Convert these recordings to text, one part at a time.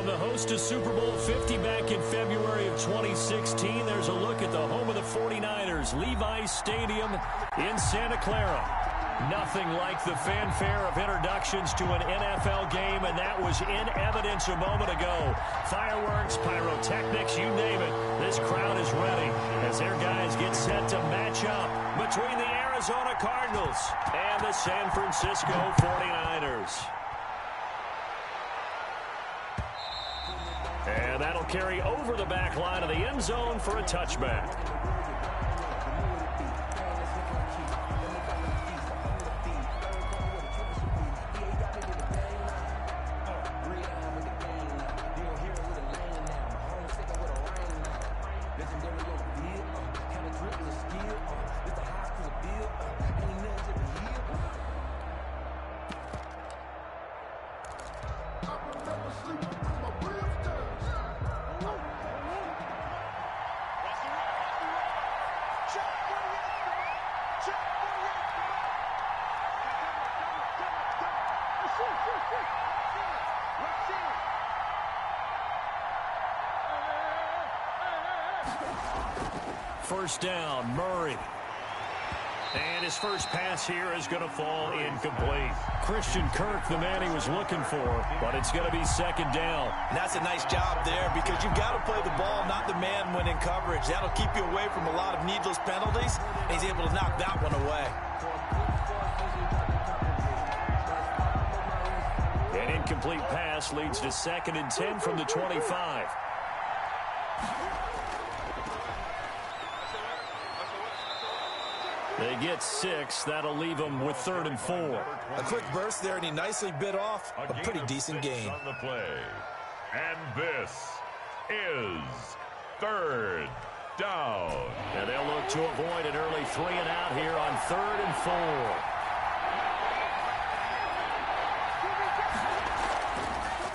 From the host to Super Bowl 50 back in February of 2016, there's a look at the home of the 49ers, Levi's Stadium in Santa Clara. Nothing like the fanfare of introductions to an NFL game, and that was in evidence a moment ago. Fireworks, pyrotechnics, you name it. This crowd is ready as their guys get set to match up between the Arizona Cardinals and the San Francisco 49ers. And that'll carry over the back line of the end zone for a touchback. First down, Murray. And his first pass here is going to fall incomplete. Christian Kirk, the man he was looking for, but it's going to be second down. And that's a nice job there because you've got to play the ball, not the man when in coverage. That'll keep you away from a lot of needless penalties, and he's able to knock that one away. An incomplete pass leads to 2nd and 10 from the 25. They get 6. That'll leave them with 3rd and 4. A quick burst there, and he nicely bit off a pretty decent gain. On the play. And this is 3rd down. And they'll look to avoid an early 3 and out here on 3rd and 4.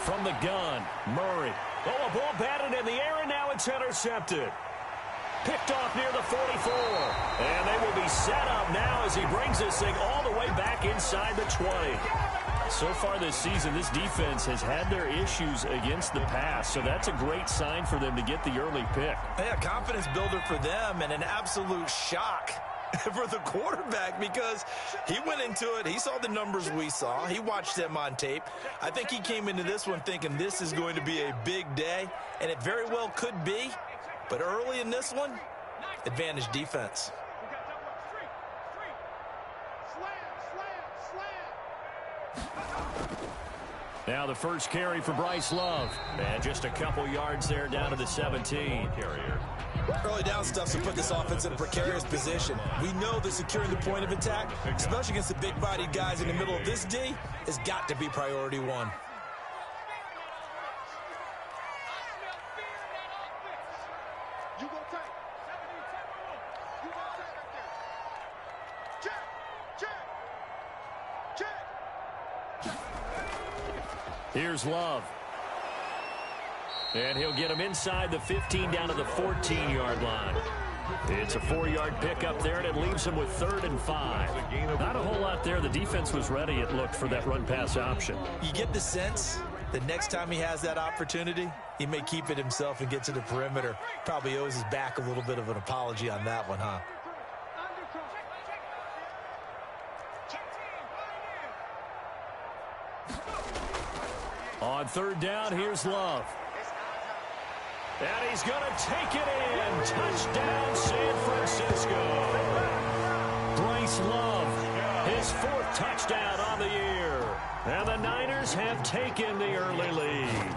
From the gun, Murray. Oh, a ball batted in the air, and now it's intercepted. Picked off near the 44. And they will be set up now as he brings this thing all the way back inside the 20. So far this season, this defense has had their issues against the pass, so that's a great sign for them to get the early pick. Yeah, confidence builder for them and an absolute shock for the quarterback because he went into it. He saw the numbers we saw. He watched them on tape. I think he came into this one thinking this is going to be a big day, and it very well could be. But early in this one, advantage defense. Now the first carry for Bryce Love. And just a couple yards there down to the 17. Early down stuff to put this offense in a precarious position. We know that securing the point of attack, especially against the big-bodied guys in the middle of this D, has got to be priority one. Here's Love. And he'll get him inside the 15 down to the 14-yard line. It's a 4-yard pickup there, and it leaves him with 3rd and 5. Not a whole lot there. The defense was ready, it looked, for that run-pass option. You get the sense that next time he has that opportunity, he may keep it himself and get to the perimeter. Probably owes his back a little bit of an apology on that one, huh? On 3rd down, here's Love. And he's going to take it in. Touchdown, San Francisco. Bryce Love, his 4th touchdown on the year. And the Niners have taken the early lead.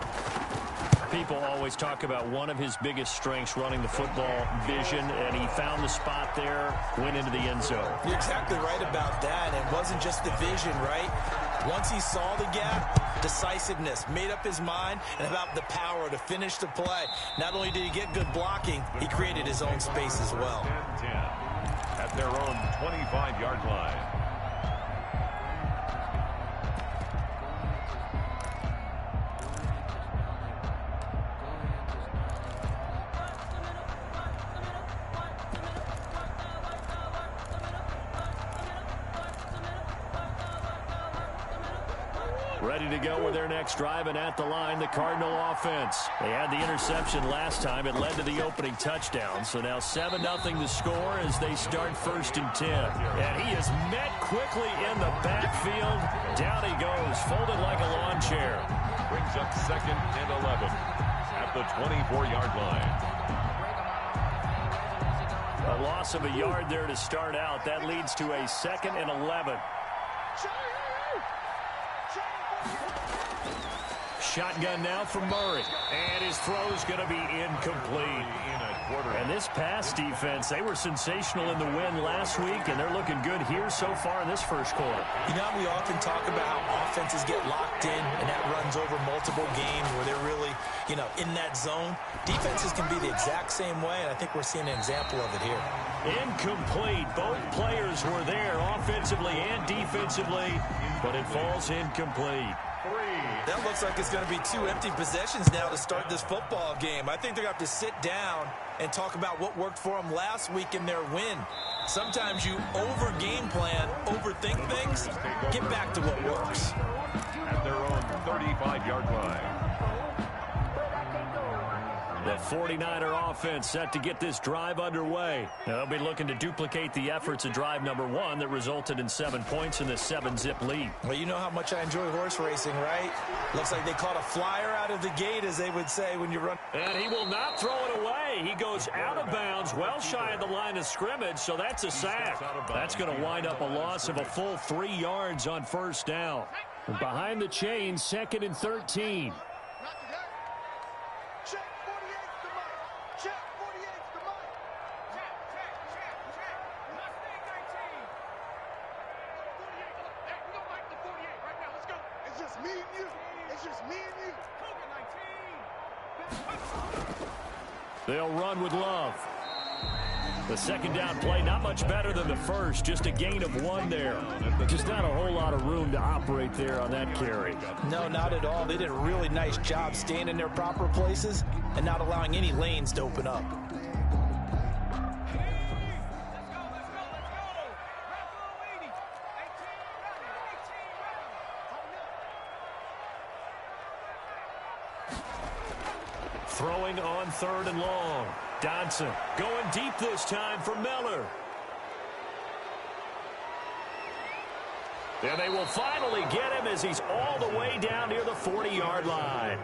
People always talk about one of his biggest strengths, running the football, vision, and he found the spot there, went into the end zone. You're exactly right about that. It wasn't just the vision, right? Once he saw the gap, decisiveness, made up his mind, and about the power to finish the play. Not only did he get good blocking, he created his own space as well. 10-10 at their own 25-yard line. Ready to go with their next drive, and at the line, the Cardinal offense. They had the interception last time. It led to the opening touchdown. So now 7-0 to score as they start 1st and 10. And he is met quickly in the backfield. Down he goes, folded like a lawn chair. Brings up 2nd and 11 at the 24-yard line. A loss of a yard there to start out. That leads to a 2nd and 11. Shotgun now from Murray. And his throw's going to be incomplete. And this pass defense, they were sensational in the win last week, and they're looking good here so far in this first quarter. You know, we often talk about how offenses get locked in, and that runs over multiple games where they're really, in that zone. Defenses can be the exact same way, and I think we're seeing an example of it here. Incomplete. Both players were there offensively and defensively, but it falls incomplete. That looks like it's going to be 2 empty possessions now to start this football game. I think they're going to have to sit down and talk about what worked for them last week in their win. Sometimes you over-game plan, overthink things. Get back to what works. At their own 35-yard line. The 49er offense set to get this drive underway. They'll be looking to duplicate the efforts of drive number 1 that resulted in 7 points in the 7-zip lead. Well, you know how much I enjoy horse racing, right? Looks like they caught a flyer out of the gate, as they would say when you run. And he will not throw it away. He goes out of bounds, well shy of the line of scrimmage, so that's a sack. That's going to wind up a loss of a full 3 yards on 1st down. Behind the chains, 2nd and 13. They'll run with Love. The 2nd down play, not much better than the first. Just a gain of 1 there. Just not a whole lot of room to operate there on that carry. No, not at all. They did a really nice job staying in their proper places and not allowing any lanes to open up. Throwing on 3rd and long. Dodson going deep this time for Miller. And they will finally get him as he's all the way down near the 40-yard line.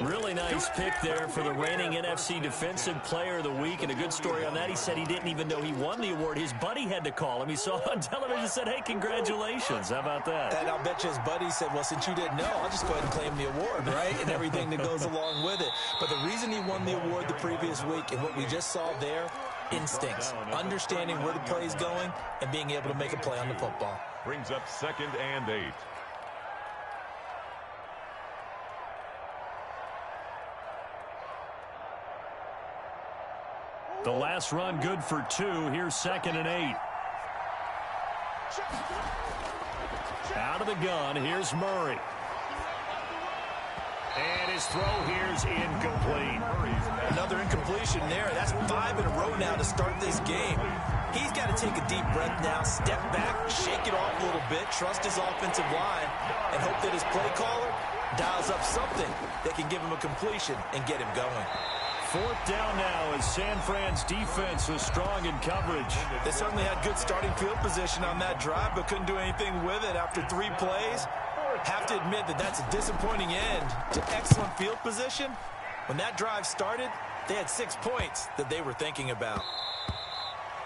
Really nice pick there for the reigning NFC Defensive Player of the Week. And a good story on that. He said he didn't even know he won the award. His buddy had to call him. He saw on television and said, hey, congratulations. How about that? And I'll bet you his buddy said, well, since you didn't know, I'll just go ahead and claim the award, right? And everything that goes along with it. But the reason he won the award the previous week and what we just saw there, instincts, understanding where the play is going and being able to make a play on the football. Brings up 2nd and 8. The last run good for 2. Here's 2nd and 8. Out of the gun, here's Murray. And his throw here's incomplete. Another incompletion there. That's 5 in a row now to start this game. He's got to take a deep breath now, step back, shake it off a little bit, trust his offensive line, and hope that his play caller dials up something that can give him a completion and get him going. 4th down now as San Fran's defense was strong in coverage. They certainly had good starting field position on that drive, but couldn't do anything with it after 3 plays. Have to admit that that's a disappointing end to excellent field position. When that drive started, they had 6 points that they were thinking about.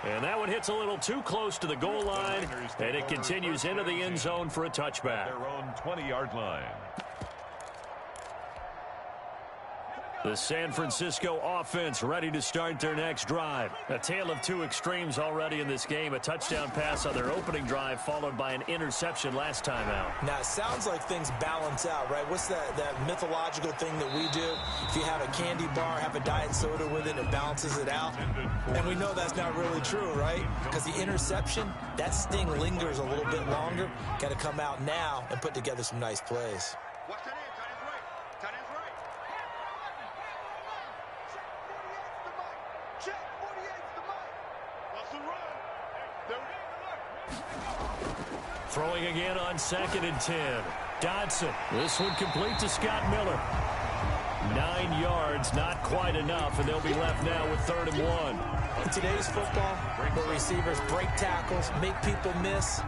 And that one hits a little too close to the goal line, and it continues into the end zone for a touchback. Their own 20-yard line. The San Francisco offense ready to start their next drive. A tale of 2 extremes already in this game. A touchdown pass on their opening drive followed by an interception last time out. Now, it sounds like things balance out, right? What's that mythological thing that we do? If you have a candy bar, have a diet soda with it, it balances it out. And we know that's not really true, right? Because the interception, that sting lingers a little bit longer. Got to come out now and put together some nice plays. Throwing again on 2nd and 10. Dodson. This one complete to Scott Miller. 9 yards, not quite enough, and they'll be left now with 3rd and 1. In today's football, where receivers break tackles, make people miss,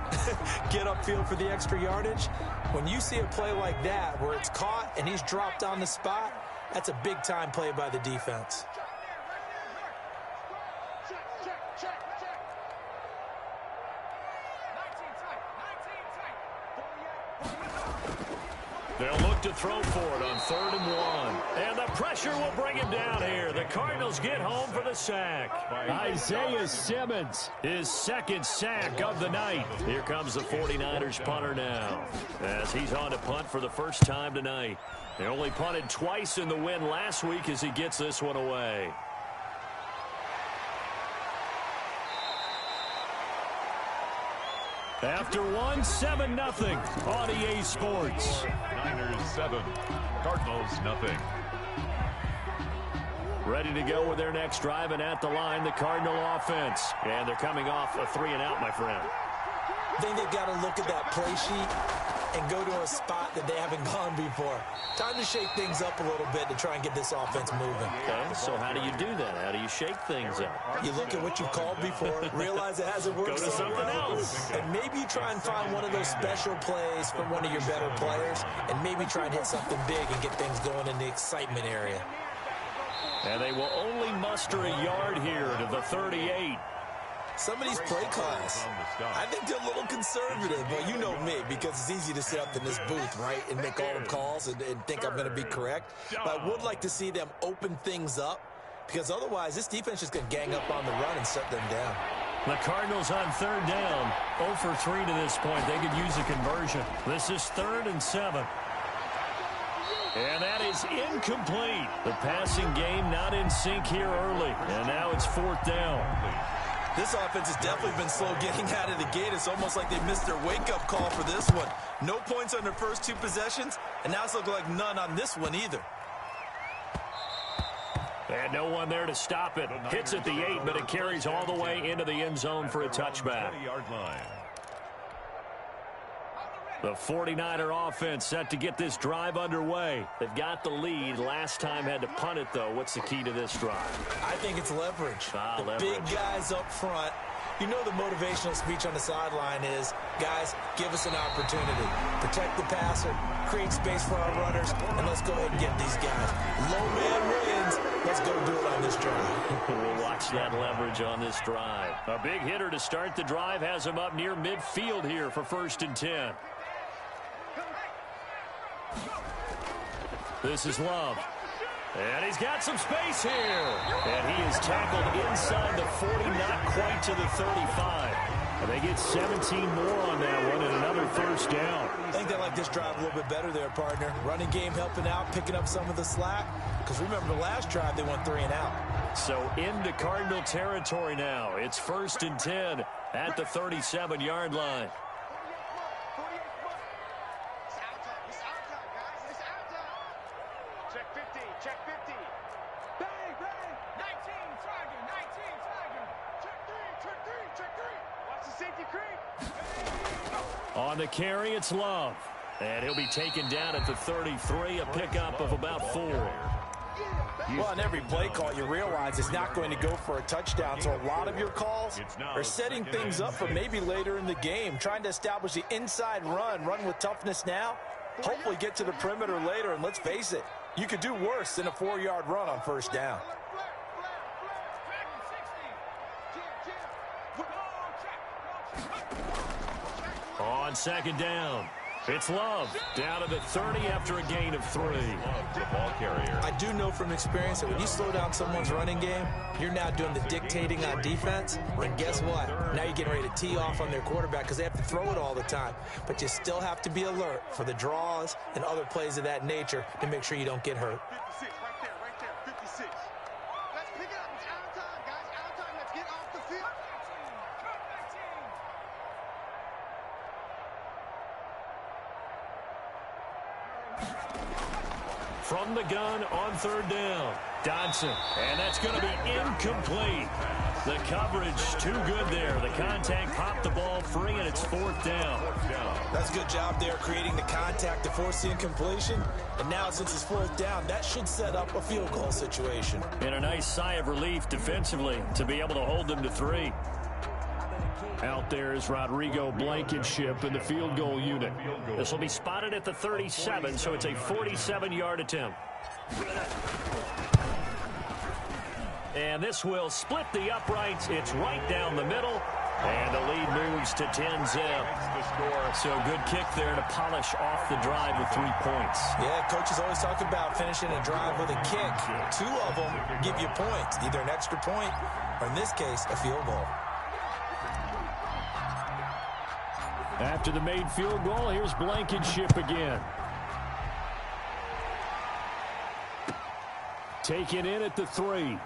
get upfield for the extra yardage, when you see a play like that where it's caught and he's dropped on the spot, that's a big-time play by the defense. They'll look to throw for it on 3rd and 1. And the pressure will bring him down here. The Cardinals get home for the sack. Isaiah Simmons, his 2nd sack of the night. Here comes the 49ers punter now, as he's on to punt for the first time tonight. They only punted twice in the win last week as he gets this one away. After 1, 7-0 on EA Sports. Niners 7, Cardinals nothing. Ready to go with their next drive, and at the line, the Cardinal offense. And they're coming off a 3-and-out, my friend. I think they've got to look at that play sheet and go to a spot that they haven't gone before. Time to shake things up a little bit to try and get this offense moving. Okay, so how do you do that? How do you shake things up? You look at what you've called before, realize it hasn't worked. Go to something else. And maybe you try and find one of those special plays from one of your better players, and maybe try and hit something big and get things going in the excitement area. And they will only muster a yard here to the 38. Some of these play calls, I think they're a little conservative, but you know me, because it's easy to sit up in this booth, right, and make all the calls and think I'm going to be correct. But I would like to see them open things up, because otherwise this defense is going to gang up on the run and shut them down. The Cardinals on 3rd down, 0 for 3 to this point. They could use a conversion. This is 3rd and 7. And that is incomplete. The passing game not in sync here early. And now it's 4th down. This offense has definitely been slow getting out of the gate. It's almost like they missed their wake-up call for this one. No points on their first 2 possessions, and now it's looking like none on this one either. And no one there to stop it. Hits at the 8, but it carries all the way into the end zone for a touchback. The 49er offense set to get this drive underway. They've got the lead. Last time had to punt it, though. What's the key to this drive? I think it's leverage. Leverage. Big guys up front. You know the motivational speech on the sideline is, guys, give us an opportunity. Protect the passer, create space for our runners, and let's go ahead and get these guys. Low man wins. Let's go do it on this drive. We'll watch that leverage on this drive. A big hitter to start the drive has him up near midfield here for 1st and 10. This is Love. And he's got some space here. And he is tackled inside the 40, not quite to the 35. And they get 17 more on that one and another 1st down. I think they like this drive a little bit better there, partner. Running game helping out, picking up some of the slack. Because remember the last drive, they went 3-and-out. So into Cardinal territory now. It's 1st and 10 at the 37-yard line. On the carry, it's Love. And he'll be taken down at the 33, a pickup of about 4. Well, on every play call, you realize it's not going to go for a touchdown, so a lot of your calls are setting things up for maybe later in the game, trying to establish the inside run with toughness now, hopefully get to the perimeter later, and let's face it, you could do worse than a 4-yard run on 1st down. On 2nd down, it's Love down to the 30 after a gain of 3. I do know from experience that when you slow down someone's running game, you're now doing the dictating on defense. And guess what? Now you're getting ready to tee off on their quarterback because they have to throw it all the time. But you still have to be alert for the draws and other plays of that nature to make sure you don't get hurt. Right there, 56. Let's pick it up. It's out of time, guys. Out of time. Let's get off the field. From the gun on 3rd down, Dodson. And that's going to be incomplete. The coverage too good there. The contact popped the ball free, and it's 4th down. That's a good job there creating the contact to force the incompletion. And now since it's 4th down, that should set up a field goal situation. And a nice sigh of relief defensively to be able to hold them to 3. Out there is Rodrigo Blankenship in the field goal unit. This will be spotted at the 37, so it's a 47-yard attempt. And this will split the uprights. It's right down the middle. And the lead moves to 10-zip. So good kick there to polish off the drive with 3 points. Yeah, coaches always talk about finishing a drive with a kick. 2 of them give you points, either an extra point or, in this case, a field goal. After the made field goal, here's Blankenship again. Taken in at the 3.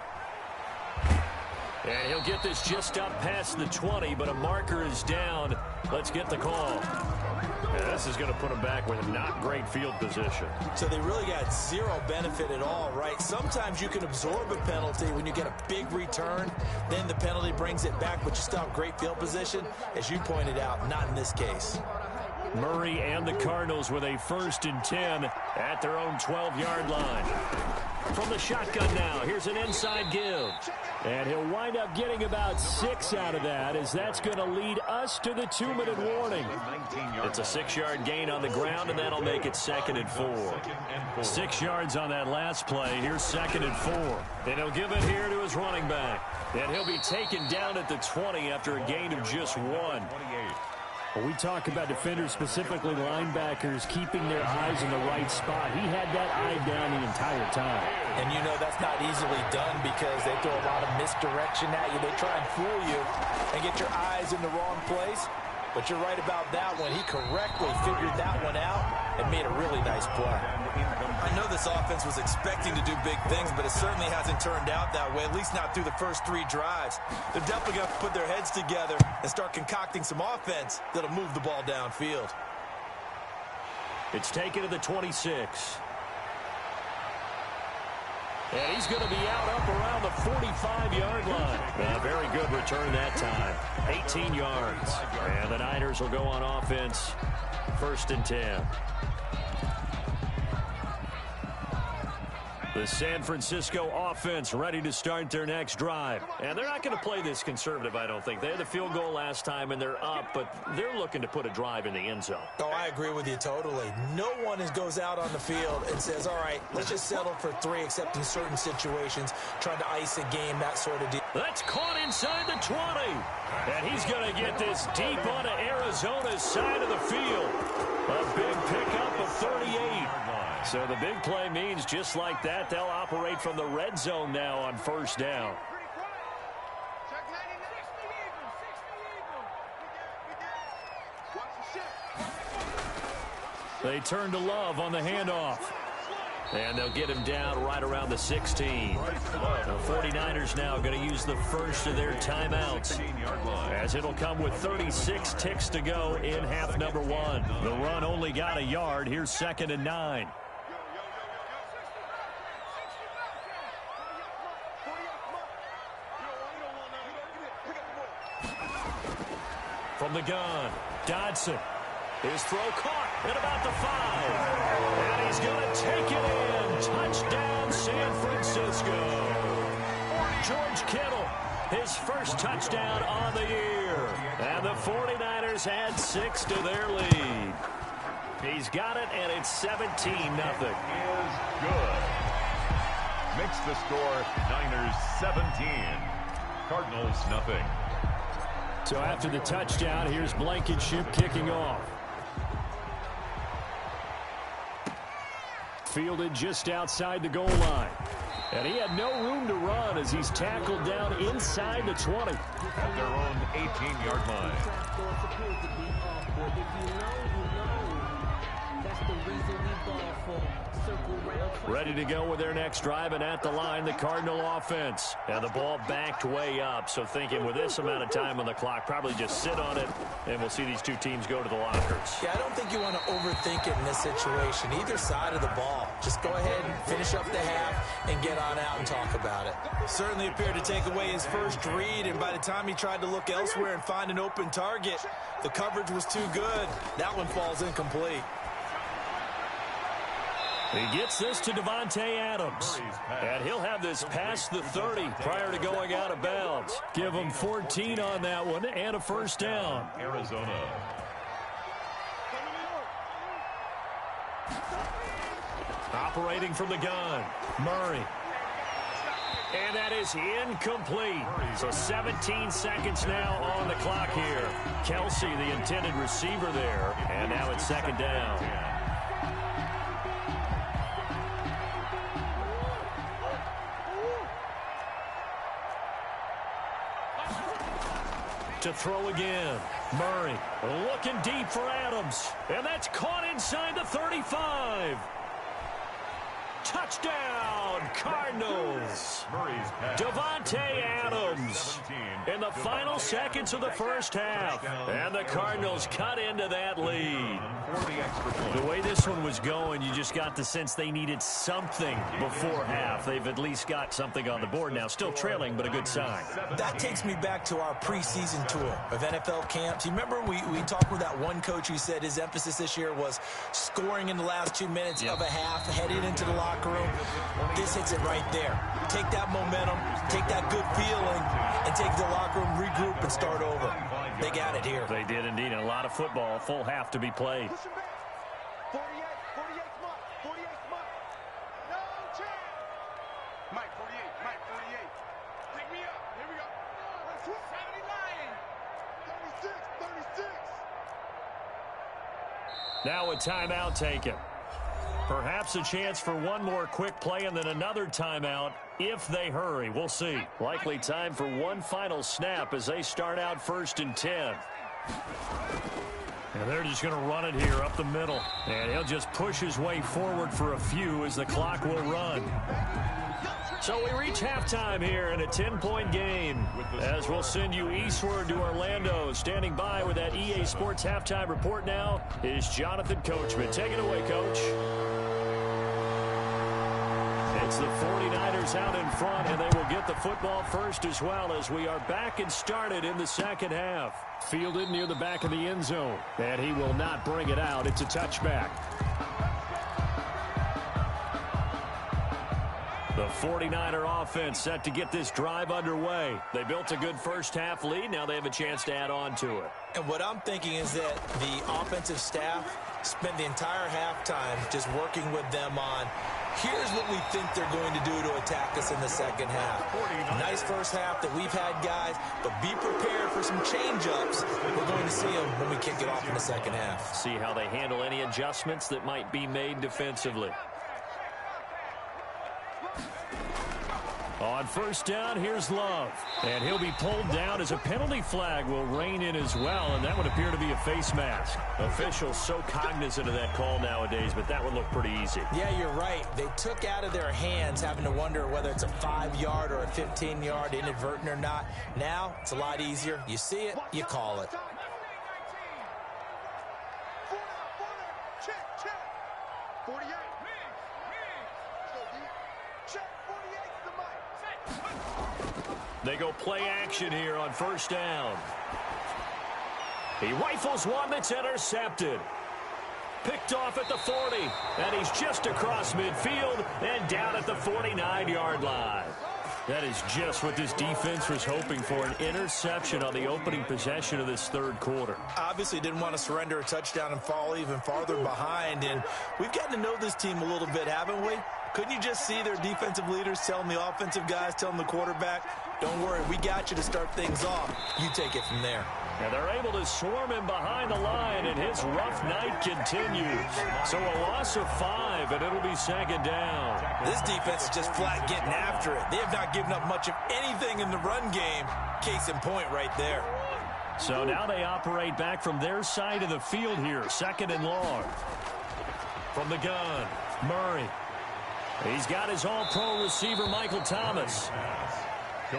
And he'll get this just up past the 20, but a marker is down. Let's get the call. And this is going to put him back with a not great field position. So they really got 0 benefit at all, right? Sometimes you can absorb a penalty when you get a big return. Then the penalty brings it back, but you still have great field position. As you pointed out, not in this case. Murray and the Cardinals with a 1st and 10 at their own 12-yard line. From the shotgun now, here's an inside give. And he'll wind up getting about 6 out of that, as that's going to lead us to the 2-minute warning. It's a 6-yard gain on the ground, and that'll make it 2nd and 4. 6 yards on that last play. Here's 2nd and 4. And he'll give it here to his running back. And he'll be taken down at the 20 after a gain of just 1. When we talk about defenders, specifically linebackers, keeping their eyes in the right spot, he had that eye down the entire time. And you know that's not easily done because they throw a lot of misdirection at you. They try and fool you and get your eyes in the wrong place. But you're right about that one. He correctly figured that one out and made a really nice play. I know this offense was expecting to do big things, but it certainly hasn't turned out that way, at least not through the first 3 drives. They're definitely going to put their heads together and start concocting some offense that'll move the ball downfield. It's taken to the 26. And he's going to be out up around the 45-yard line. A very good return that time. 18 yards. And the Niners will go on offense. 1st and 10. The San Francisco offense ready to start their next drive. And they're not going to play this conservative, I don't think. They had the field goal last time, and they're up, but they're looking to put a drive in the end zone. Oh, I agree with you totally. No one goes out on the field and says, all right, let's just settle for 3, except in certain situations, trying to ice a game, that sort of deal. That's caught inside the 20. And he's going to get this deep onto Arizona's side of the field. A big pickup of 38. So the big play means just like that, they'll operate from the red zone now on 1st down. They turn to Love on the handoff. And they'll get him down right around the 16. The 49ers now going to use the first of their timeouts, as it'll come with 36 ticks to go in half number 1. The run only got a yard. Here's 2nd and 9. From the gun, Dodson. His throw caught at about the 5. And he's going to take it in. Touchdown, San Francisco. George Kittle, his first touchdown on the year. And the 49ers add 6 to their lead. He's got it, and it's 17-0. Is good. Makes the score Niners 17. Cardinals nothing. So after the touchdown, here's Blankenship kicking off. Fielded just outside the goal line. And he had no room to run as he's tackled down inside the 20. At their own 18-yard line. Ready to go with their next drive, and at the line, the Cardinal offense. And the ball backed way up, so thinking with this amount of time on the clock, probably just sit on it, and we'll see these two teams go to the lockers. Yeah, I don't think you want to overthink it in this situation. Either side of the ball. Just go ahead and finish up the half and get on out and talk about it. Certainly appeared to take away his first read, and by the time he tried to look elsewhere and find an open target, the coverage was too good. That one falls incomplete. He gets this to Davante Adams, and he'll have this past the 30 prior to going out of bounds. Give him 14 on that one and a first down. Arizona. Operating from the gun, Murray. And that is incomplete. So 17 seconds now on the clock here. Kelsey, the intended receiver there, and now it's second down. To throw again. Murray looking deep for Adams. And that's caught inside the 35. Touchdown, Cardinals. Davante Adams in the final seconds of the first half. And the Cardinals cut into that lead. The way this one was going, you just got the sense they needed something before half. They've at least got something on the board now. Still trailing, but a good sign. That takes me back to our preseason tour of NFL camps. You remember we talked with that one coach who said his emphasis this year was scoring in the last 2 minutes of a half, heading into the locker room. This hits it right there. Take that momentum, take that good feeling, and take the locker room, regroup, and start over. They got it here. They did indeed. And a lot of football, a full half to be played. 48 Mike. 48 Mike. No chance. Mike 48. Mike 48. Pick me up. Here we go. 70 Lion. 36. Now a timeout taken. Perhaps a chance for one more quick play and then another timeout if they hurry. We'll see. Likely time for one final snap as they start out 1st and 10. And they're just going to run it here up the middle. And he'll just push his way forward for a few as the clock will run. So we reach halftime here in a 10-point game as we'll send you eastward to Orlando. Standing by with that EA Sports halftime report now is Jonathan Coachman. Take it away, Coach. It's the 49ers out in front, and they will get the football first as well as we are back and started in the second half. Fielded near the back of the end zone, and he will not bring it out. It's a touchback. The 49er offense set to get this drive underway. They built a good first half lead. Now they have a chance to add on to it. And what I'm thinking is that the offensive staff spent the entire halftime just working with them on, here's what we think they're going to do to attack us in the second half. Nice first half that we've had, guys, but be prepared for some change-ups. We're going to see them when we kick it off in the second half. See how they handle any adjustments that might be made defensively. On first down, here's Love. And he'll be pulled down as a penalty flag will rein in as well, and that would appear to be a face mask. Officials so cognizant of that call nowadays, but that would look pretty easy. Yeah, you're right. They took out of their hands having to wonder whether it's a 5-yard or a 15-yard inadvertent or not. Now, it's a lot easier. You see it, you call it. Check. 48. Check 48 to the mic. They go play action here on first down. He rifles one that's intercepted. Picked off at the 40, and he's just across midfield and down at the 49-yard line. That is just what this defense was hoping for, an interception on the opening possession of this third quarter. Obviously didn't want to surrender a touchdown and fall even farther behind, and we've gotten to know this team a little bit, haven't we? Couldn't you just see their defensive leaders telling the offensive guys, telling the quarterback, don't worry, we got you to start things off. You take it from there. And they're able to swarm him behind the line, and his rough night continues. So a loss of 5, and it'll be second down. This defense is just flat getting after it. They have not given up much of anything in the run game. Case in point right there. So now they operate back from their side of the field here, second and long. From the gun, Murray. He's got his all-pro receiver, Michael Thomas.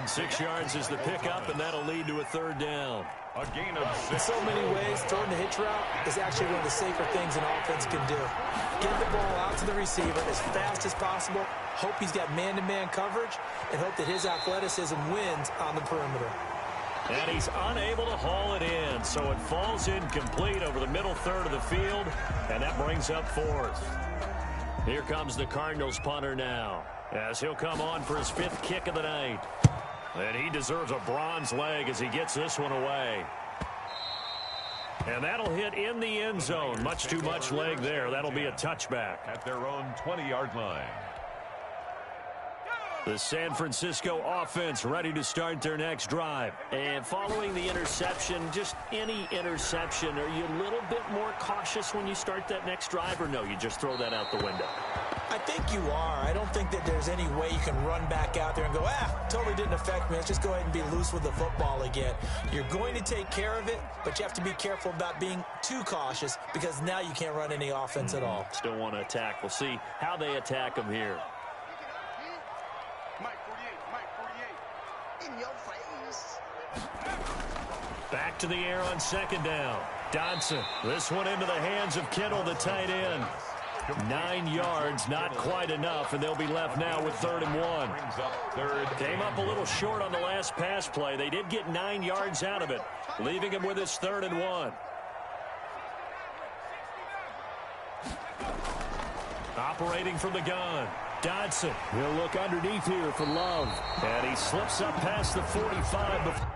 6 yards is the pickup, and that'll lead to a 3rd down. A gain of 6. In so many ways, throwing the hitch route is actually one of the safer things an offense can do. Get the ball out to the receiver as fast as possible, hope he's got man-to-man coverage, and hope that his athleticism wins on the perimeter. And he's unable to haul it in, so it falls incomplete over the middle third of the field, and that brings up 4th. Here comes the Cardinals punter now, as he'll come on for his 5th kick of the night. And he deserves a bronze leg as he gets this one away. And that'll hit in the end zone. Much too much leg there. That'll be a touchback. At their own 20-yard line. The San Francisco offense ready to start their next drive. And following the interception, just any interception, are you a little bit more cautious when you start that next drive, or no, you just throw that out the window? I think you are. I don't think that there's any way you can run back out there and go, totally didn't affect me. Let's just go ahead and be loose with the football again. You're going to take care of it, but you have to be careful about being too cautious because now you can't run any offense at all. Still want to attack. We'll see how they attack them here. In your face. Back to the air on 2nd down. Dodson. This one into the hands of Kittle, the tight end. 9 yards, not quite enough, and they'll be left now with 3rd and 1. Brings up 3rd. Came up a little short on the last pass play. They did get 9 yards out of it, leaving him with his 3rd and 1. Operating from the gun. Dodson. He'll look underneath here for Love. And he slips up past the 45 before.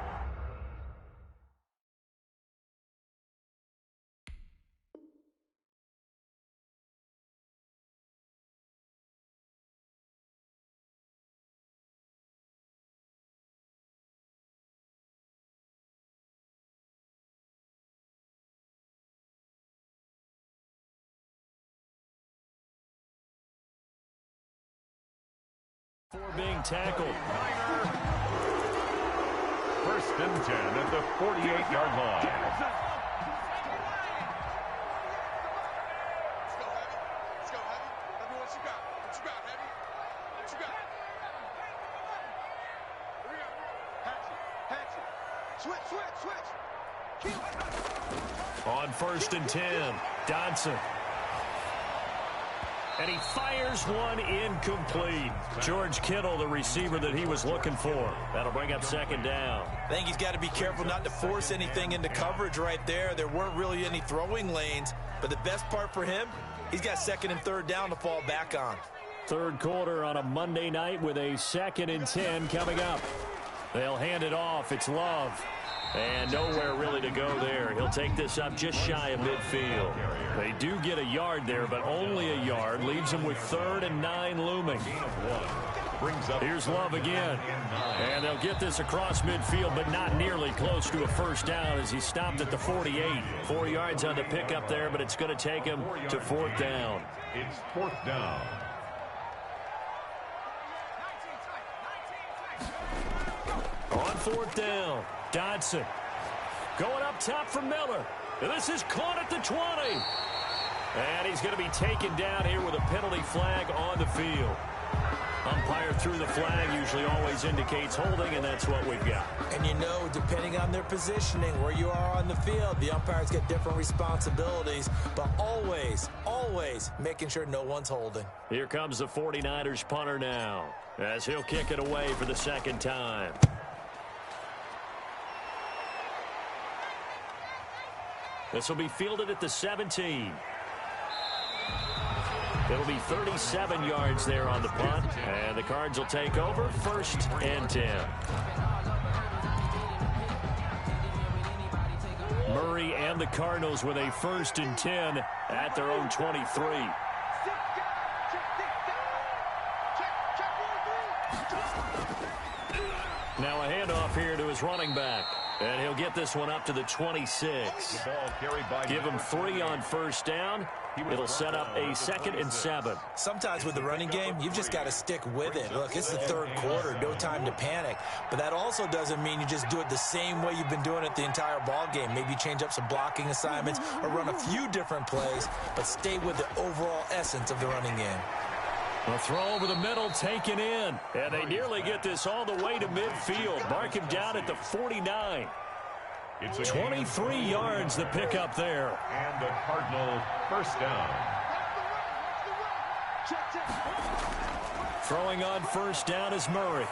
Being tackled. 1st and 10 at the 48-yard line. Let's go, Heavy. Let me what you got. What you got, Heavy? What you got? Here we go. Hatchet. Switch. On 1st and 10, Dodson. And he fires one incomplete. George Kittle, the receiver that he was looking for. That'll bring up 2nd down. I think he's got to be careful not to force anything into coverage right there. There weren't really any throwing lanes, but the best part for him, he's got 2nd and 3rd down to fall back on. 3rd quarter on a Monday night with a 2nd and 10 coming up. They'll hand it off. It's Love. And nowhere really to go there. He'll take this up just shy of midfield. They do get a yard there, but only a yard. Leaves them with 3rd and 9 looming. Here's Love again. And they'll get this across midfield, but not nearly close to a 1st down as he stopped at the 48. 4 yards on the pickup there, but it's going to take him to 4th down. It's 4th down. On 4th down, Dodson. Going up top for Miller. And this is caught at the 20. And he's going to be taken down here with a penalty flag on the field. Umpire threw the flag, usually always indicates holding, and that's what we've got. And you know, depending on their positioning, where you are on the field, the umpires get different responsibilities, but always, always making sure no one's holding. Here comes the 49ers punter now, as he'll kick it away for the 2nd time. This will be fielded at the 17. It'll be 37 yards there on the punt, and the Cards will take over 1st and 10. Murray and the Cardinals with a 1st and 10 at their own 23. Now a handoff here to his running back. And he'll get this one up to the 26. Give him 3 on first down. It'll set up a 2nd and 7. Sometimes with the running game, you've just got to stick with it. Look, it's the 3rd quarter, no time to panic. But that also doesn't mean you just do it the same way you've been doing it the entire ball game. Maybe change up some blocking assignments or run a few different plays, but stay with the overall essence of the running game. A throw over the middle, taken in. And they nearly get this all the way to midfield. Mark him down at the 49. It's 23 yards the pickup there. And the Cardinal first down. Throwing on first down is Murray.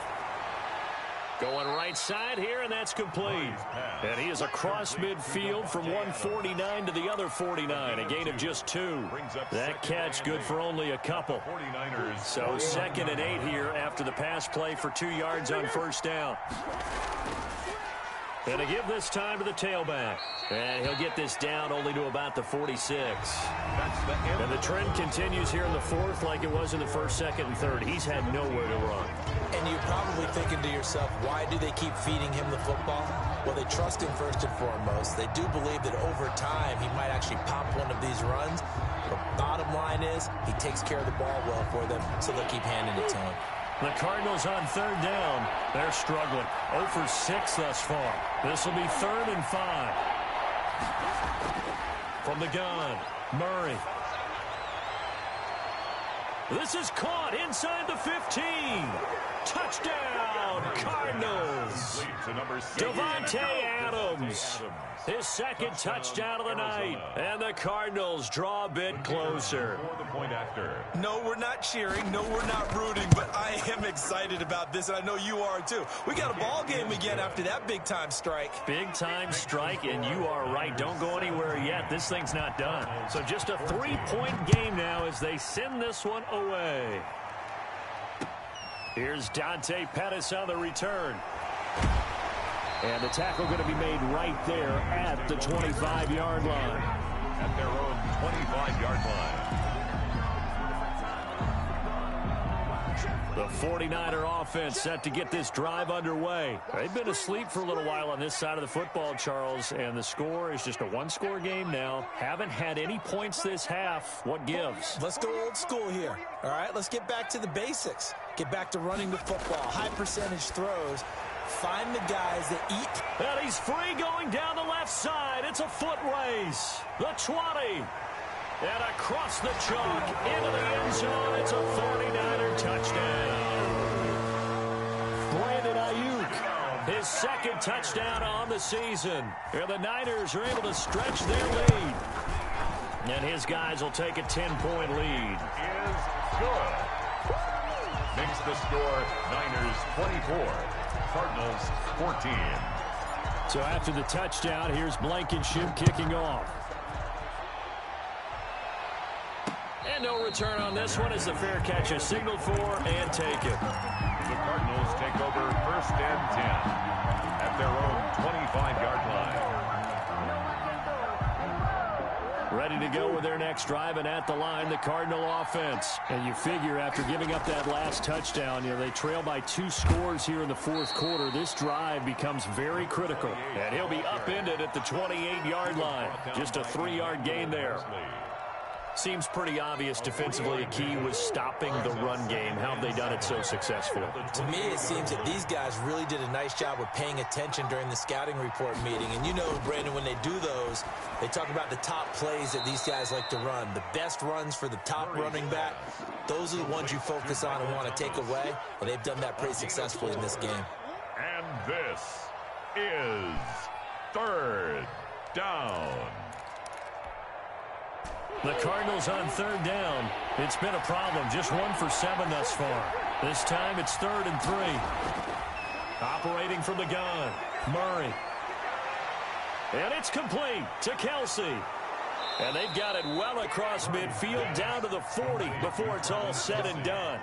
Going right side here, and that's complete. And he is across midfield from 149 to the other 49, a gain of just 2. That catch good for only a couple. So 2nd and 8 here after the pass play for 2 yards on first down. And to give this time to the tailback. And he'll get this down only to about the 46. And the trend continues here in the 4th like it was in the 1st, 2nd, and 3rd. He's had nowhere to run. And you're probably thinking to yourself, why do they keep feeding him the football? Well, they trust him first and foremost. They do believe that over time he might actually pop one of these runs. But bottom line is he takes care of the ball well for them, so they'll keep handing it to him. The Cardinals on 3rd down. They're struggling. 0 for 6 thus far. This will be 3rd and 5. From the gun, Murray. This is caught inside the 15. Touchdown, Cardinals. Davante Adams. His 2nd touchdown of the night. And the Cardinals draw a bit closer. No, we're not cheering. No, we're not rooting. But I am excited about this, and I know you are too. We got a ball game again after that big-time strike. Big-time strike, and you are right. Don't go anywhere yet. This thing's not done. So just a 3-point game now as they send this one away. Here's Dante Pettis on the return. And the tackle going to be made right there at the 25-yard line. At their own 25-yard line. The 49er offense set to get this drive underway. They've been asleep for a little while on this side of the football, Charles, and the score is just a 1-score game now. Haven't had any points this half. What gives? Let's go old school here. All right, let's get back to the basics. Get back to running the football, high percentage throws. Find the guys that eat. And he's free going down the left side. It's a foot race. The 20. And across the chalk into the end zone. It's a 49er touchdown. Brandon Ayuk, his 2nd touchdown on the season. And the Niners are able to stretch their lead. And his guys will take a 10-point lead. Is good. Makes the score Niners 24. Cardinals 14. So after the touchdown, here's Blankenship kicking off. And no return on this one as the fair catch is signaled for and taken. The Cardinals take over 1st and 10 at their own 25-yard line. Ready to go with their next drive, and at the line, the Cardinal offense. And you figure after giving up that last touchdown, they trail by 2 scores here in the 4th quarter. This drive becomes very critical. And he'll be upended at the 28-yard line. Just a 3-yard gain there. Seems pretty obvious defensively a key was stopping the run game. How have they done it so successfully? To me, it seems that these guys really did a nice job of paying attention during the scouting report meeting. And you know, Brandon, when they do those, they talk about the top plays that these guys like to run. The best runs for the top running back, those are the ones you focus on and want to take away. And they've done that pretty successfully in this game. And this is 3rd down. The Cardinals on 3rd down. It's been a problem. Just 1 for 7 thus far. This time it's 3rd and 3. Operating from the gun, Murray. And it's complete to Kelsey. And they've got it well across midfield down to the 40 before it's all said and done.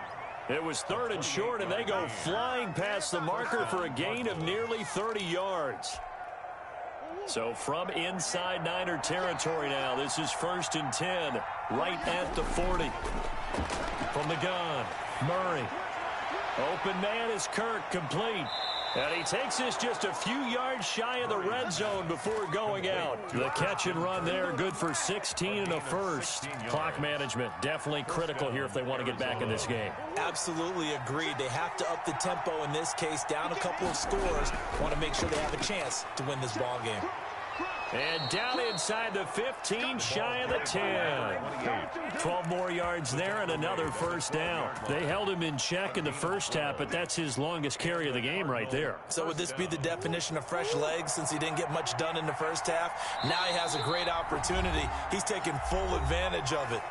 It was 3rd and short, and they go flying past the marker for a gain of nearly 30 yards. So from inside Niner territory now, this is 1st and 10, right at the 40. From the gun, Murray. Open man is Kirk, complete. And he takes this just a few yards shy of the red zone before going out. The catch and run there, good for 16 and a first. Clock management, definitely critical here if they want to get back in this game. Absolutely agreed. They have to up the tempo in this case, down a couple of scores. Want to make sure they have a chance to win this ball game. And down inside the 15, shy of the 10. 12 more yards there and another first down. They held him in check in the first half, but that's his longest carry of the game right there. So would this be the definition of fresh legs since he didn't get much done in the first half? Now he has a great opportunity. He's taking full advantage of it.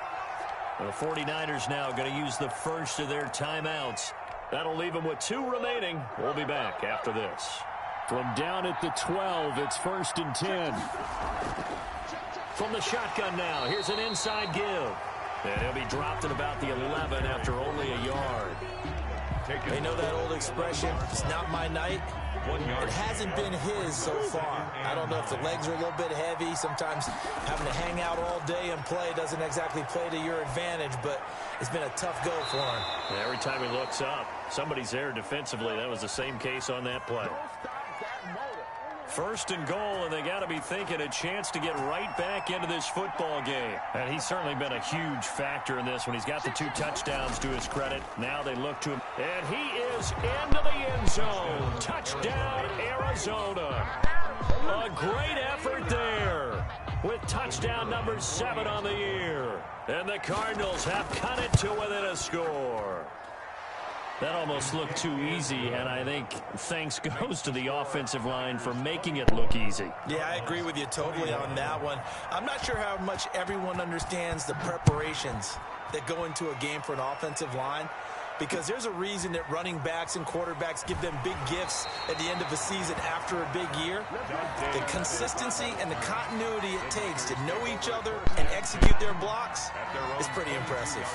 The 49ers now going to use the first of their timeouts. That'll leave them with 2 remaining. We'll be back after this. From down at the 12, it's 1st and 10. From the shotgun now, here's an inside give. And he'll be dropped at about the 11 after only a yard. They know that old expression, it's not my night. 1 yard. It hasn't been his so far. I don't know if the legs are a little bit heavy. Sometimes having to hang out all day and play doesn't exactly play to your advantage, but it's been a tough go for him. And every time he looks up, somebody's there defensively. That was the same case on that play. 1st and goal, and they got to be thinking a chance to get right back into this football game. And he's certainly been a huge factor in this when he's got the 2 touchdowns to his credit. Now they look to him, and he is into the end zone. Touchdown, Arizona. A great effort there with touchdown number 7 on the year. And the Cardinals have cut it to within a score. That almost looked too easy, and I think thanks goes to the offensive line for making it look easy. Yeah, I agree with you totally on that one. I'm not sure how much everyone understands the preparations that go into a game for an offensive line, because there's a reason that running backs and quarterbacks give them big gifts at the end of a season after a big year. The consistency and the continuity it takes to know each other and execute their blocks is pretty impressive.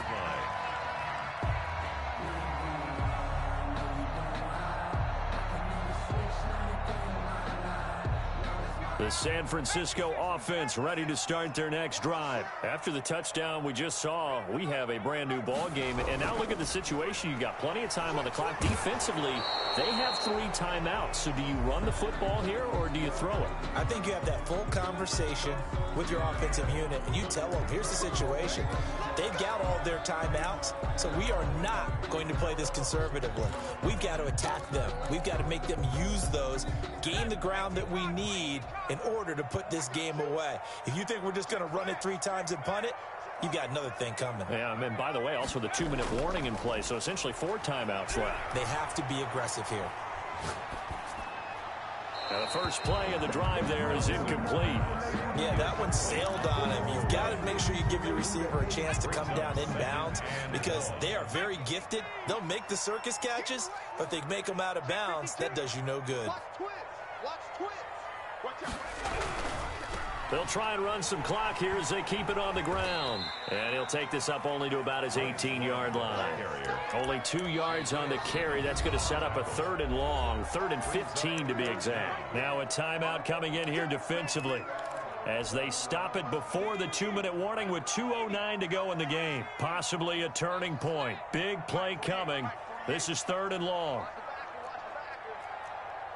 The San Francisco offense ready to start their next drive. After the touchdown we just saw, we have a brand new ball game. And now look at the situation. You got plenty of time on the clock. Defensively, they have 3 timeouts. So do you run the football here or do you throw it? I think you have that full conversation with your offensive unit, and you tell them, here's the situation. They've got all their timeouts, so we are not going to play this conservatively. We've got to attack them. We've got to make them use those, gain the ground that we need in order to put this game away. If you think we're just going to run it 3 times and punt it, you've got another thing coming. Yeah, and by the way, also the 2-minute warning in play, so essentially 4 timeouts left. They have to be aggressive here. Now the first play of the drive there is incomplete. Yeah, that one sailed on him. You've got to make sure you give your receiver a chance to come down inbounds because they are very gifted. They'll make the circus catches, but if they make them out of bounds, that does you no good. Watch twins. Watch twins. Watch out. They'll try and run some clock here as they keep it on the ground. And he'll take this up only to about his 18-yard line. Only 2 yards on the carry. That's going to set up a 3rd and long, 3rd and 15 to be exact. Now a timeout coming in here defensively as they stop it before the 2-minute warning with 2:09 to go in the game. Possibly a turning point. Big play coming. This is 3rd and long.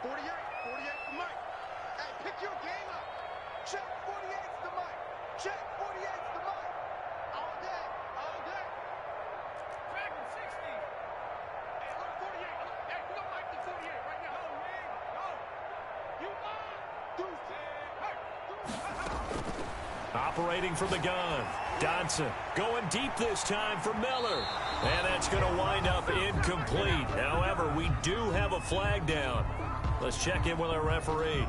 48 to Mike. Hey, pick your game up. Check 48's the Mike. Check 48's the Mike. All day. All day. Back in 60. Hey, look 48. Hey, we don't like the 48 right now. Go, man. Go. You are. Operating from the gun. Dodson going deep this time for Miller. And that's going to wind up incomplete. However, we do have a flag down. Let's check in with our referee.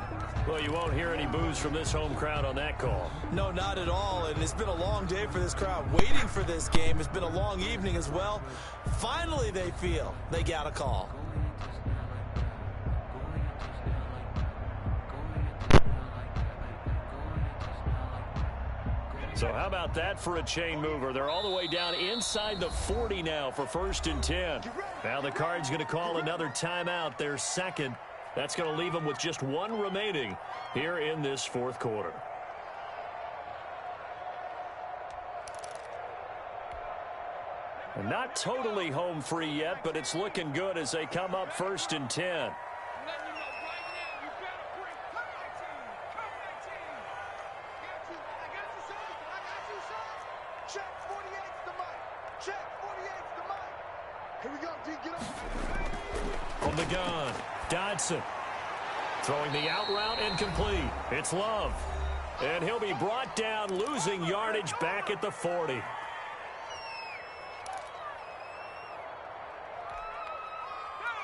Well, you won't hear any boos from this home crowd on that call. No, not at all. And it's been a long day for this crowd waiting for this game. It's been a long evening as well. Finally, they feel they got a call. So how about that for a chain mover? They're all the way down inside the 40 now for 1st and 10. Now the Cards going to call another timeout, their second. That's going to leave them with just 1 remaining here in this 4th quarter. And not totally home free yet, but it's looking good as they come up 1st and 10. From the gun, Dodson. Throwing the out route incomplete. It's Love. And he'll be brought down, losing yardage back at the 40.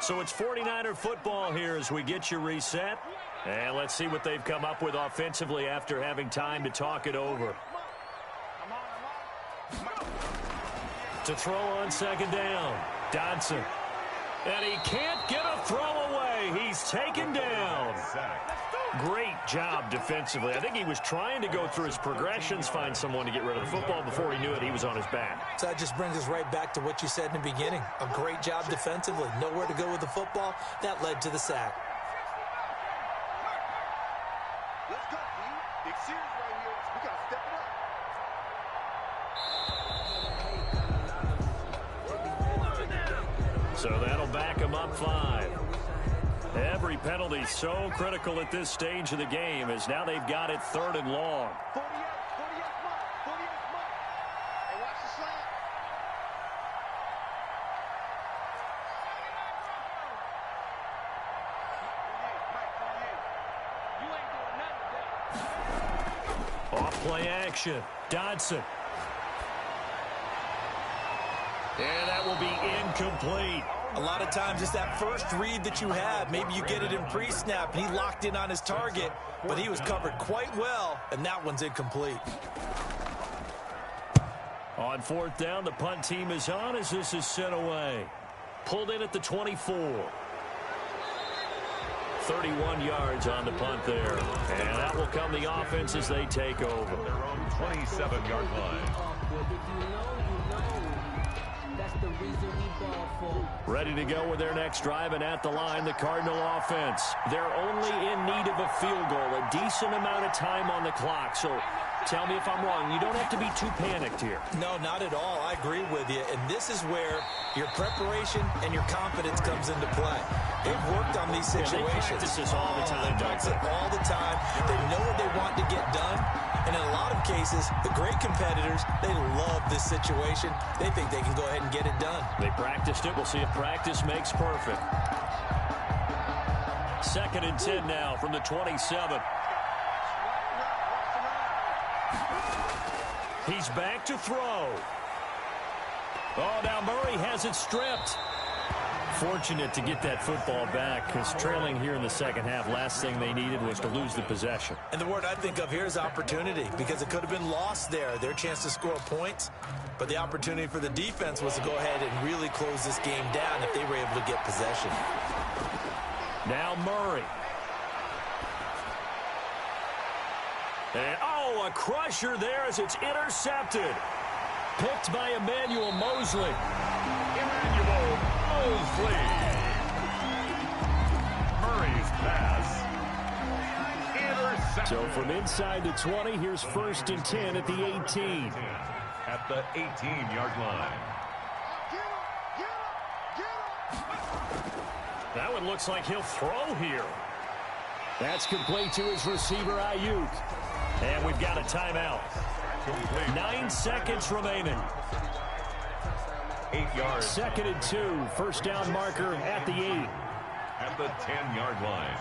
So it's 49er football here as we get you reset. And let's see what they've come up with offensively after having time to talk it over. To throw on second down, Dodson. And he can't get a throw away. He's taken down. Great job defensively. I think he was trying to go through his progressions, find someone to get rid of the football. Before he knew it, he was on his back. So that just brings us right back to what you said in the beginning. A great job defensively. Nowhere to go with the football. That led to the sack. Let's go, team. Big series right here. We got to step it up. So that'll back him up 5. Every penalty so critical at this stage of the game as now they've got it 3rd and long. 48 mark. 48 mark. Hey, watch the slant. You ain't doing nothing, Off play action. Dodson. And that will be incomplete. A lot of times it's that first read that you have. Maybe you get it in pre-snap, and he locked in on his target, but he was covered quite well, and that one's incomplete. On 4th down, the punt team is on as this is sent away. Pulled in at the 24. 31 yards on the punt there. And that will come the offense as they take over. Their own 27-yard line. Ready to go with their next drive, and at the line, the Cardinal offense. They're only in need of a field goal, a decent amount of time on the clock. So tell me if I'm wrong. You don't have to be too panicked here. No, not at all. I agree with you. And this is where your preparation and your confidence comes into play. They've worked on these situations. Yeah, they practice this all the time. They practice it all the time. They know what they want to get done. And in a lot of cases, the great competitors, they love this situation. They think they can go ahead and get it done. They practiced it. We'll see if practice makes perfect. 2nd and 10 now from the 27. He's back to throw. Oh, now Murray has it stripped. Fortunate to get that football back because trailing here in the second half, last thing they needed was to lose the possession. And the word I think of here is opportunity, because it could have been lost there. Their chance to score points, but the opportunity for the defense was to go ahead and really close this game down if they were able to get possession. Now Murray. And, oh, a crusher there as it's intercepted. Picked by Emmanuel Mosley. Emmanuel Mosley. Murray's pass. Intercepted. So from inside the 20, here's 1st and 10 at the 18. At the 18-yard line. That one looks like he'll throw here. That's complete to his receiver, Ayuk. And we've got a timeout. 9 seconds remaining. 8 yards. 2nd and 2. 1st down marker at the 8. At the 10-yard line.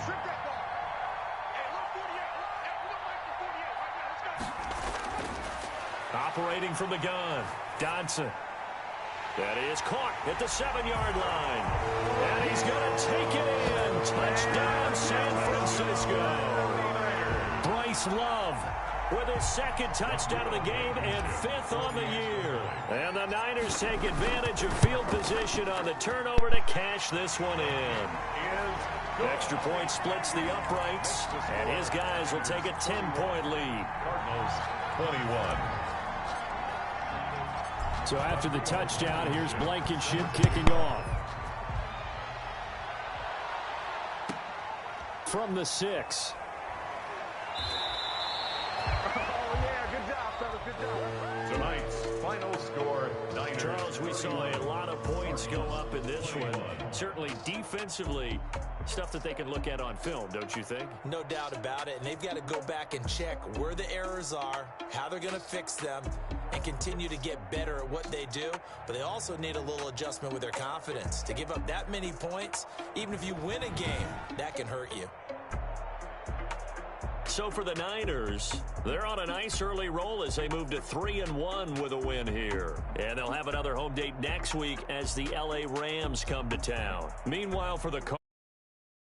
Operating from the gun, Dodson. That is caught at the 7-yard line. And he's going to take it in. Touchdown, San Francisco. Bryce Love with his 2nd touchdown of the game and 5th on the year. And the Niners take advantage of field position on the turnover to cash this one in. Extra point splits the uprights, and his guys will take a 10-point lead. Cardinals 21. So after the touchdown, here's Blankenship kicking off. From the 6. Tonight's final score, Niners. Charles, we saw a lot of points go up in this one. Certainly defensively, Stuff that they can look at on film, don't you think? No doubt about it, and they've got to go back and check where the errors are, how they're going to fix them, and continue to get better at what they do. But they also need a little adjustment with their confidence. To give up that many points, even if you win a game, that can hurt you. So for the Niners, they're on a nice early roll as they move to 3-1 with a win here. And they'll have another home date next week as the LA Rams come to town. Meanwhile, for the